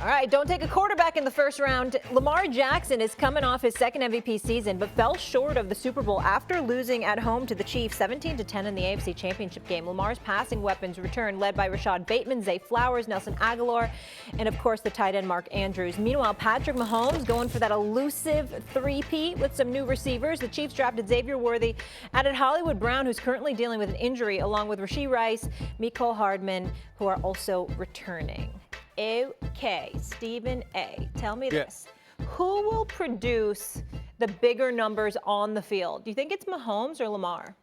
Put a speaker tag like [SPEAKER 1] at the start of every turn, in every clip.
[SPEAKER 1] All right, don't take a quarterback in the first round. Lamar Jackson is coming off his second MVP season, but fell short of the Super Bowl after losing at home to the Chiefs 17-10 in the AFC Championship game. Lamar's passing weapons returned, led by Rashad Bateman, Zay Flowers, Nelson Aguilar, and of course the tight end Mark Andrews. Meanwhile, Patrick Mahomes going for that elusive three-peat with some new receivers. The Chiefs drafted Xavier Worthy, added Hollywood Brown, who's currently dealing with an injury, along with Rashee Rice, Mecole Hardman, who are also returning. Okay, Stephen A., tell me this. Who will produce the bigger numbers on the field? Do you think it's Mahomes or Lamar?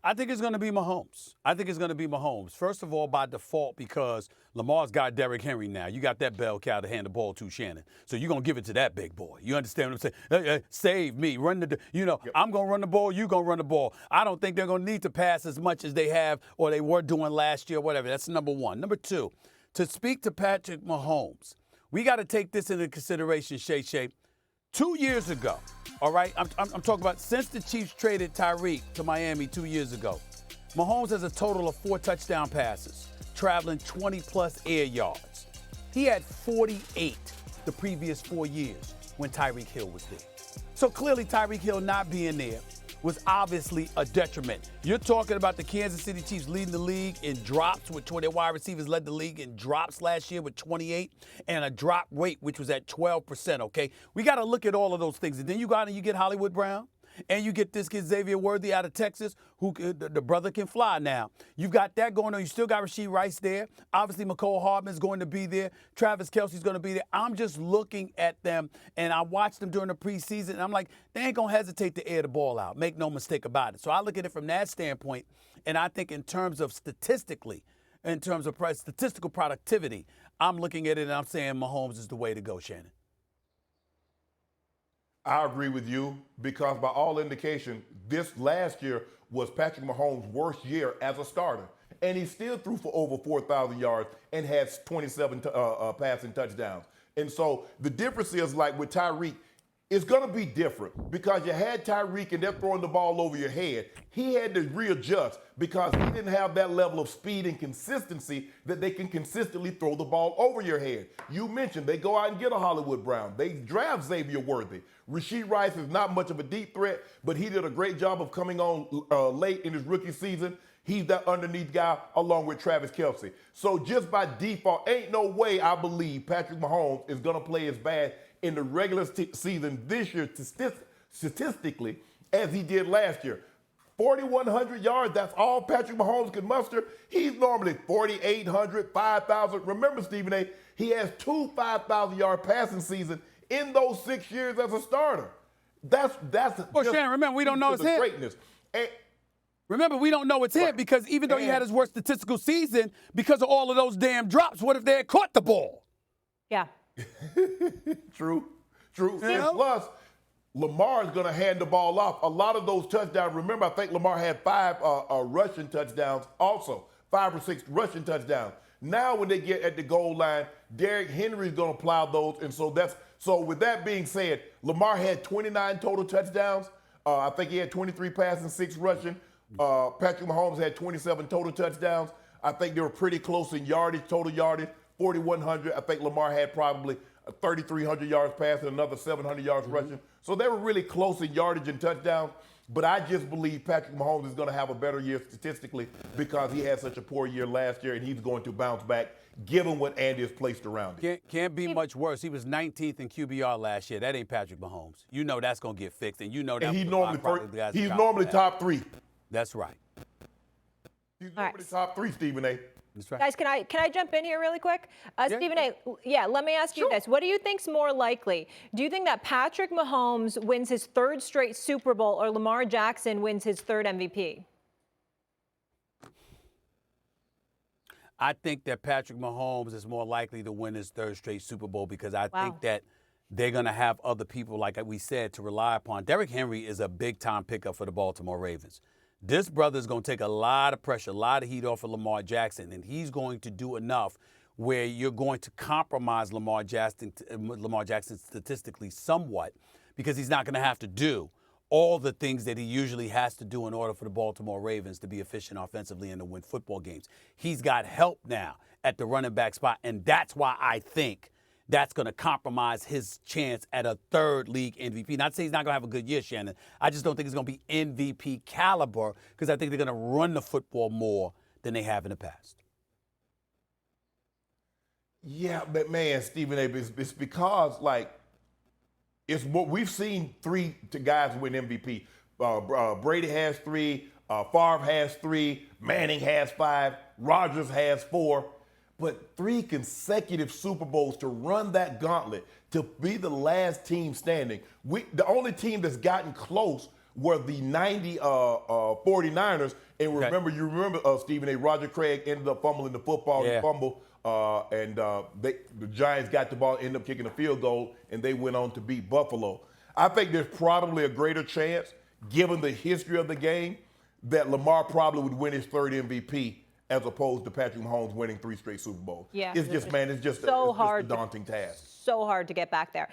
[SPEAKER 2] I think it's going to be Mahomes. First of all, by default, because Lamar's got Derrick Henry now. You got that bell cow to hand the ball to, Shannon. So you're going to give it to that big boy. You understand what I'm saying? Save me. I'm going to run the ball. You're going to run the ball. I don't think they're going to need to pass as much as they have or they were doing last year, whatever. That's number one. Number two, to speak to Patrick Mahomes, we got to take this into consideration, Shay. 2 years ago, all right, I'm talking about since the Chiefs traded Tyreek to Miami 2 years ago, Mahomes has a total of 4 touchdown passes, traveling 20-plus air yards. He had 48 the previous 4 years when Tyreek Hill was there. So clearly Tyreek Hill not being there was obviously a detriment. You're talking about the Kansas City Chiefs leading the league in drops, with 20 wide receivers led the league in drops last year with 28, and a drop rate which was at 12%, okay? We got to look at all of those things. And then you get Hollywood Brown, and you get this kid Xavier Worthy out of Texas, who the brother can fly now. You've got that going on. You still got Rashee Rice there. Obviously, Mecole Hardman's going to be there. Travis Kelce's going to be there. I'm just looking at them, and I watched them during the preseason, and I'm like, they ain't going to hesitate to air the ball out. Make no mistake about it. So I look at it from that standpoint, and I think in terms of statistical productivity, I'm looking at it, and I'm saying Mahomes is the way to go, Shannon.
[SPEAKER 3] I agree with you because by all indication, this last year was Patrick Mahomes' worst year as a starter. And he still threw for over 4,000 yards and has 27 passing touchdowns. And so the difference is, like with Tyreek, it's going to be different because you had Tyreek and they're throwing the ball over your head. He had to readjust because he didn't have that level of speed and consistency that they can consistently throw the ball over your head. You mentioned they go out and get a Hollywood Brown. They draft Xavier Worthy. Rashee Rice is not much of a deep threat, but he did a great job of coming on late in his rookie season. He's that underneath guy along with Travis Kelce. So just by default, ain't no way I believe Patrick Mahomes is going to play as bad in the regular season this year statistically as he did last year. 4,100 yards, that's all Patrick Mahomes can muster. He's normally 4,800, 5,000. Remember, Stephen A., he has 2 5,000-yard passing seasons in those 6 years as a starter. That's
[SPEAKER 2] well, Shannon, remember, we don't know his hit.
[SPEAKER 3] Greatness.
[SPEAKER 2] Remember, we don't know it's him because even though he had his worst statistical season, because of all of those damn drops, what if they had caught the ball?
[SPEAKER 1] Yeah.
[SPEAKER 3] True. And plus, Lamar is going to hand the ball off. A lot of those touchdowns, remember, I think Lamar had 5 rushing touchdowns also, 5 or 6 rushing touchdowns. Now when they get at the goal line, Derrick Henry is going to plow those. And so with that being said, Lamar had 29 total touchdowns. I think he had 23 passing, 6 rushing. Patrick Mahomes had 27 total touchdowns. I think they were pretty close in yardage, total yardage, 4,100. I think Lamar had probably 3,300 yards passing, another 700 yards rushing. So they were really close in yardage and touchdowns. But I just believe Patrick Mahomes is going to have a better year statistically because he had such a poor year last year, and he's going to bounce back given what Andy has placed around him.
[SPEAKER 2] Can't be much worse. He was 19th in QBR last year. That ain't Patrick Mahomes. You know that's going to get fixed, and you know that.
[SPEAKER 3] And he's normally top 3.
[SPEAKER 2] That's right.
[SPEAKER 3] He's normally top 3, Stephen A.
[SPEAKER 2] That's right.
[SPEAKER 1] Guys, can I jump in here really quick? Stephen A., let me ask you this. What do you think's more likely? Do you think that Patrick Mahomes wins his 3rd straight Super Bowl or Lamar Jackson wins his 3rd MVP?
[SPEAKER 2] I think that Patrick Mahomes is more likely to win his 3rd straight Super Bowl because I think that they're going to have other people, like we said, to rely upon. Derrick Henry is a big-time pickup for the Baltimore Ravens. This brother is going to take a lot of pressure, a lot of heat off of Lamar Jackson, and he's going to do enough where you're going to compromise Lamar Jackson statistically somewhat because he's not going to have to do all the things that he usually has to do in order for the Baltimore Ravens to be efficient offensively and to win football games. He's got help now at the running back spot, and that's why I think that's going to compromise his chance at a third league MVP. Not to say he's not going to have a good year, Shannon. I just don't think it's going to be MVP caliber because I think they're going to run the football more than they have in the past.
[SPEAKER 3] Yeah, but man, Stephen A., it's because, like, it's what we've seen three guys win MVP. Brady has 3, Favre has 3, Manning has 5, Rodgers has 4. But 3 consecutive Super Bowls to run that gauntlet, to be the last team standing. The only team that's gotten close were the 90 49ers. And remember, you remember, Stephen A., Roger Craig ended up fumbling the football, the Giants got the ball, ended up kicking a field goal, and they went on to beat Buffalo. I think there's probably a greater chance, given the history of the game, that Lamar probably would win his 3rd MVP as opposed to Patrick Mahomes winning 3 straight Super Bowls.
[SPEAKER 1] Yeah,
[SPEAKER 3] it's just a daunting task.
[SPEAKER 1] So hard to get back there.